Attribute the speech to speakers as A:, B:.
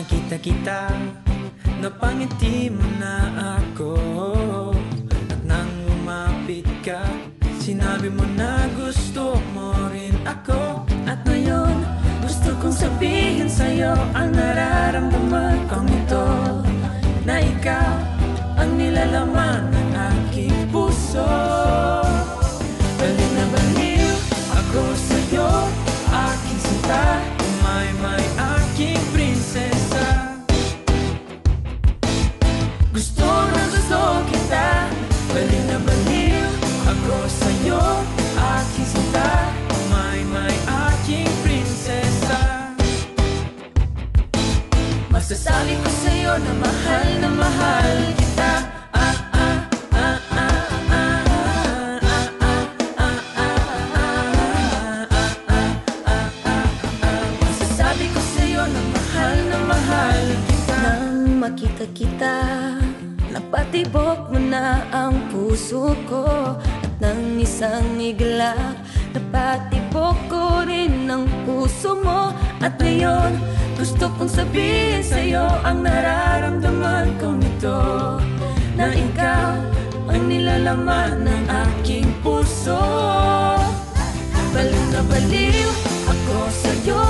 A: makita kita, napangiti mo na ako. At nang lumapit ka, sinabi mo na gusto mo rin ako.
B: At ngayon, gusto kong sabihin sa'yo ang nararamdaman kong ito, na ikaw ang nilalaman ng aking puso.
A: Baliw na baliw ako sa'yo, aking sinta, may aking prinsesa.
B: Gusto na gusto kita,
A: Baliw na baliw ako sa'yo, aking sinta, may aking prinsesa.
B: masasabi ko sa'yo na mahal kita. Masasabi ko sa'yo na mahal kita. Nang makita kita, napatibok mo na ang puso ko. At nang isang iglap, napatibok ko rin ang puso mo. At ngayon, gusto kong sabihin sa'yo ang nararamdaman kong ito, na ikaw ang nilalaman ng aking puso. Baliw na baliw ako sa'yo,